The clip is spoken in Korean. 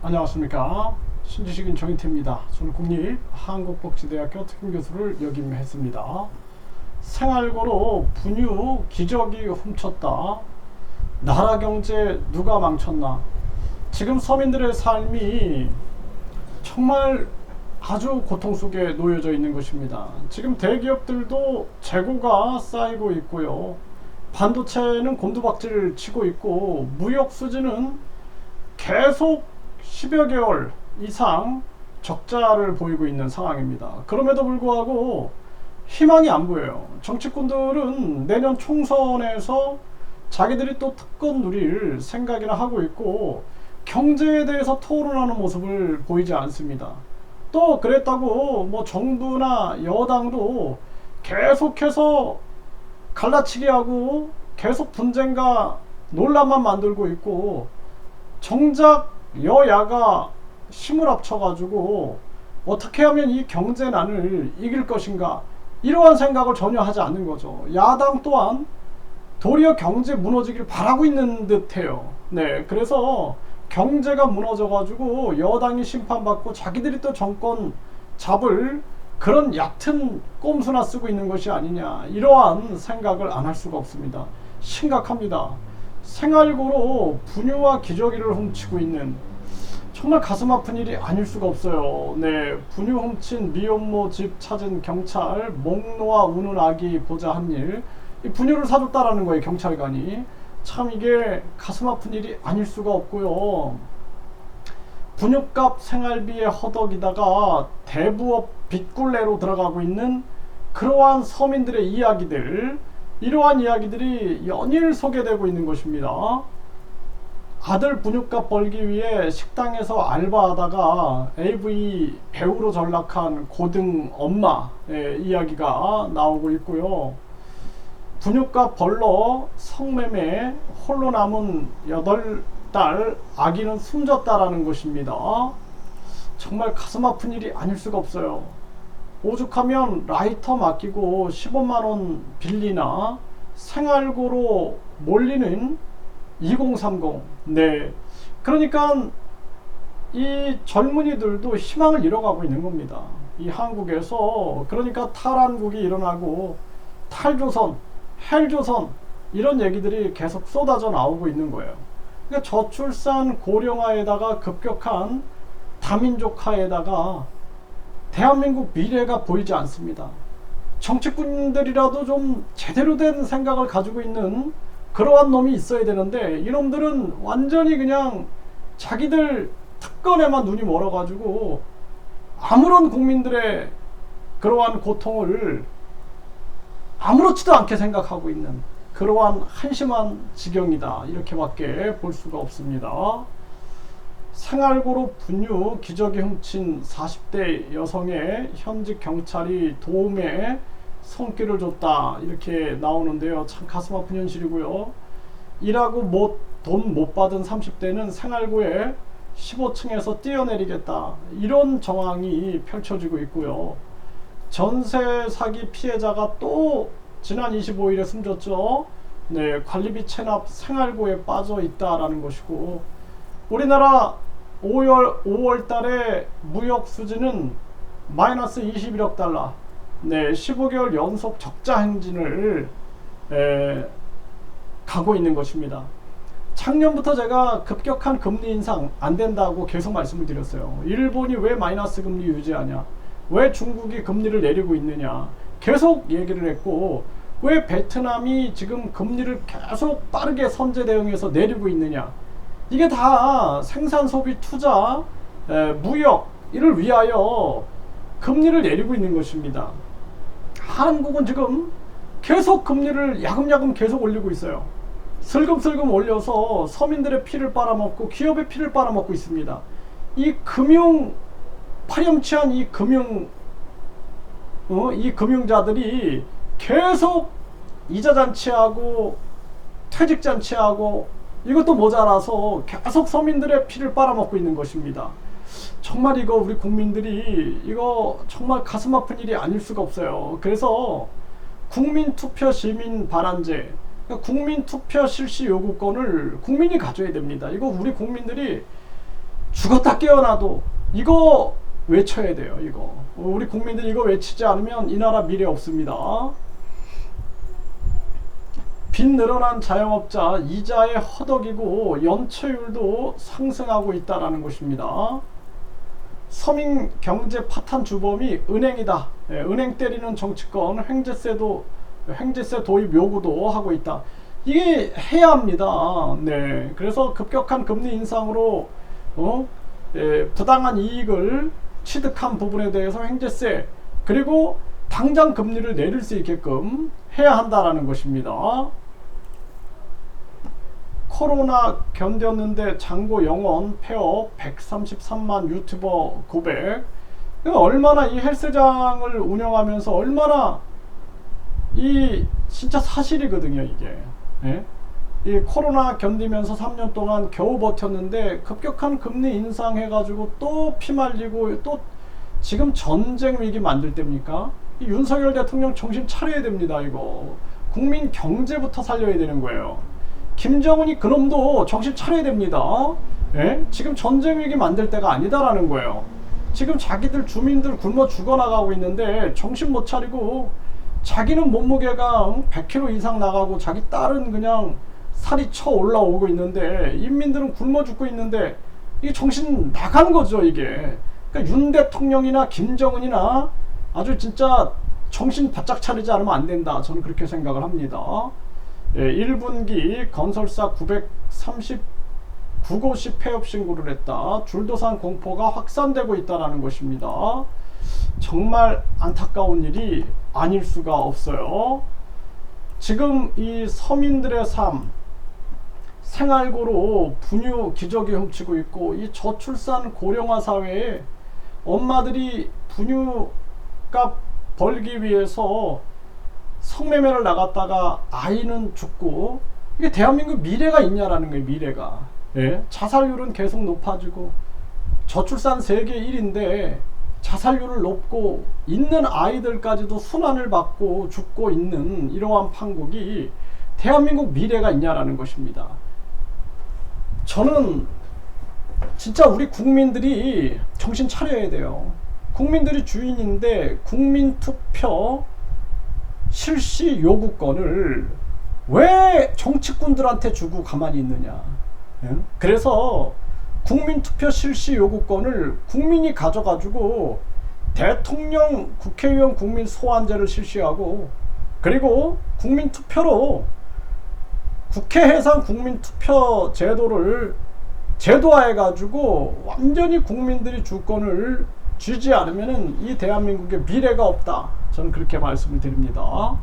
안녕하십니까. 신지식인 정인태입니다. 저는 국립한국복지대학교 특임교수를 역임했습니다. 생활고로 분유 기저귀 훔쳤다. 나라 경제 누가 망쳤나. 지금 서민들의 삶이 정말 아주 고통 속에 놓여져 있는 것입니다. 지금 대기업들도 재고가 쌓이고 있고요. 반도체는 곤두박질 치고 있고 무역 수지는 계속 10여 개월 이상 적자를 보이고 있는 상황입니다. 그럼에도 불구하고 희망이 안 보여요. 정치꾼들은 내년 총선에서 자기들이 또 특권 누릴 생각이나 하고 있고 경제에 대해서 토론하는 모습을 보이지 않습니다. 또 그랬다고 뭐 정부나 여당도 계속해서 갈라치기 하고 계속 분쟁과 논란만 만들고 있고 정작 여야가 힘을 합쳐가지고 어떻게 하면 이 경제난을 이길 것인가 이러한 생각을 전혀 하지 않는 거죠. 야당 또한 도리어 경제 무너지기를 바라고 있는 듯해요. 네, 그래서 경제가 무너져가지고 여당이 심판받고 자기들이 또 정권 잡을 그런 얕은 꼼수나 쓰고 있는 것이 아니냐 이러한 생각을 안 할 수가 없습니다. 심각합니다. 생활고로 분유와 기저귀를 훔치고 있는 정말 가슴 아픈 일이 아닐 수가 없어요. 네, 분유 훔친 미혼모 집 찾은 경찰, 목 놓아 우는 아기 보자 한 일. 이 분유를 사줬다라는 거예요, 경찰관이. 참 이게 가슴 아픈 일이 아닐 수가 없고요. 분유값 생활비에 허덕이다가 대부업 빚굴레로 들어가고 있는 그러한 서민들의 이야기들, 이러한 이야기들이 연일 소개되고 있는 것입니다. 아들 분유값 벌기 위해 식당에서 알바하다가 AV 배우로 전락한 고등 엄마의 이야기가 나오고 있고요. 분유값 벌러 성매매 홀로 남은 8달 아기는 숨졌다라는 것입니다. 정말 가슴 아픈 일이 아닐 수가 없어요. 오죽하면 라이터 맡기고 15만원 빌리나 생활고로 몰리는 2030. 네. 그러니까 이 젊은이들도 희망을 잃어가고 있는 겁니다. 이 한국에서. 그러니까 탈한국이 일어나고 탈조선, 헬조선 이런 얘기들이 계속 쏟아져 나오고 있는 거예요. 그러니까 저출산 고령화에다가 급격한 다민족화에다가 대한민국 미래가 보이지 않습니다. 정치꾼들이라도 좀 제대로 된 생각을 가지고 있는 그러한 놈이 있어야 되는데 이놈들은 완전히 그냥 자기들 특권에만 눈이 멀어가지고 아무런 국민들의 그러한 고통을 아무렇지도 않게 생각하고 있는 그러한 한심한 지경이다 이렇게밖에 볼 수가 없습니다. 생활고로 분유 기저귀 훔친 40대 여성의 현직 경찰이 도움에 손길을 줬다 이렇게 나오는데요. 참 가슴 아픈 현실이고요. 일하고 돈 못 받은 30대는 생활고에 15층에서 뛰어내리겠다 이런 정황이 펼쳐지고 있고요. 전세 사기 피해자가 또 지난 25일에 숨졌죠. 네, 관리비 체납 생활고에 빠져 있다라는 것이고 우리나라 5월 달에 무역 수지는 마이너스 21억 달러. 네, 15개월 연속 적자 행진을 가고 있는 것입니다. 작년부터 제가 급격한 금리 인상 안 된다고 계속 말씀을 드렸어요. 일본이 왜 마이너스 금리 유지하냐? 왜 중국이 금리를 내리고 있느냐? 계속 얘기를 했고 왜 베트남이 지금 금리를 계속 빠르게 선제 대응해서 내리고 있느냐? 이게 다 생산 소비 투자 무역 이를 위하여 금리를 내리고 있는 것입니다. 한국은 지금 계속 금리를 야금야금 계속 올리고 있어요. 슬금슬금 올려서 서민들의 피를 빨아먹고 기업의 피를 빨아먹고 있습니다. 이 파렴치한 이 금융자들이 계속 이자 잔치하고 퇴직 잔치하고 이것도 모자라서 계속 서민들의 피를 빨아먹고 있는 것입니다. 정말 이거 우리 국민들이 이거 정말 가슴 아픈 일이 아닐 수가 없어요. 그래서 국민투표 시민 발안제, 국민투표 실시 요구권을 국민이 가져야 됩니다. 이거 우리 국민들이 죽었다 깨어나도 이거 외쳐야 돼요. 이거 우리 국민들이 이거 외치지 않으면 이 나라 미래 없습니다. 빚 늘어난 자영업자 이자에 허덕이고 연체율도 상승하고 있다는 것입니다. 서민 경제 파탄 주범이 은행이다. 은행 때리는 정치권 횡재세 도입 요구도 하고 있다. 이게 해야 합니다. 네, 그래서 급격한 금리 인상으로 부당한 이익을 취득한 부분에 대해서 횡재세 그리고 당장 금리를 내릴 수 있게끔 해야 한다라는 것입니다. 코로나 견뎠는데 잔고 영원 폐업 133만 유튜버 고백. 얼마나 이 헬스장을 운영하면서 얼마나 이 진짜 사실이거든요 이게. 예? 이 코로나 견디면서 3년 동안 겨우 버텼는데 급격한 금리 인상해가지고 또 피말리고 또 지금 전쟁 위기 만들 때입니까? 이 윤석열 대통령 정신 차려야 됩니다. 이거 국민 경제부터 살려야 되는 거예요. 김정은이 그놈도 정신 차려야 됩니다. 예? 지금 전쟁 위기 만들 때가 아니다라는 거예요. 지금 자기들 주민들 굶어 죽어나가고 있는데 정신 못 차리고 자기는 몸무게가 100kg 이상 나가고 자기 딸은 그냥 살이 쳐 올라오고 있는데 인민들은 굶어 죽고 있는데 이게 정신 나간 거죠 이게. 그러니까 윤 대통령이나 김정은이나 아주 진짜 정신 바짝 차리지 않으면 안 된다. 저는 그렇게 생각을 합니다. 예, 1분기 건설사 939곳이 폐업 신고를 했다. 줄도산 공포가 확산되고 있다는 것입니다. 정말 안타까운 일이 아닐 수가 없어요. 지금 이 서민들의 삶, 생활고로 분유 기저귀 훔치고 있고 이 저출산 고령화 사회에 엄마들이 분유값 벌기 위해서 성매매를 나갔다가 아이는 죽고 이게 대한민국 미래가 있냐라는 거예요. 미래가. 예? 자살률은 계속 높아지고 저출산 세계 1인데 자살률을 높고 있는 아이들까지도 순환을 받고 죽고 있는 이러한 판국이 대한민국 미래가 있냐라는 것입니다. 저는 진짜 우리 국민들이 정신 차려야 돼요. 국민들이 주인인데 국민투표 실시 요구권을 왜 정치꾼들한테 주고 가만히 있느냐. 그래서 국민투표 실시 요구권을 국민이 가져가지고 대통령, 국회의원 국민 소환제를 실시하고 그리고 국민투표로 국회 해상 국민투표 제도를 제도화해가지고 완전히 국민들이 주권을 쥐지 않으면 이 대한민국의 미래가 없다. 저는 그렇게 말씀을 드립니다.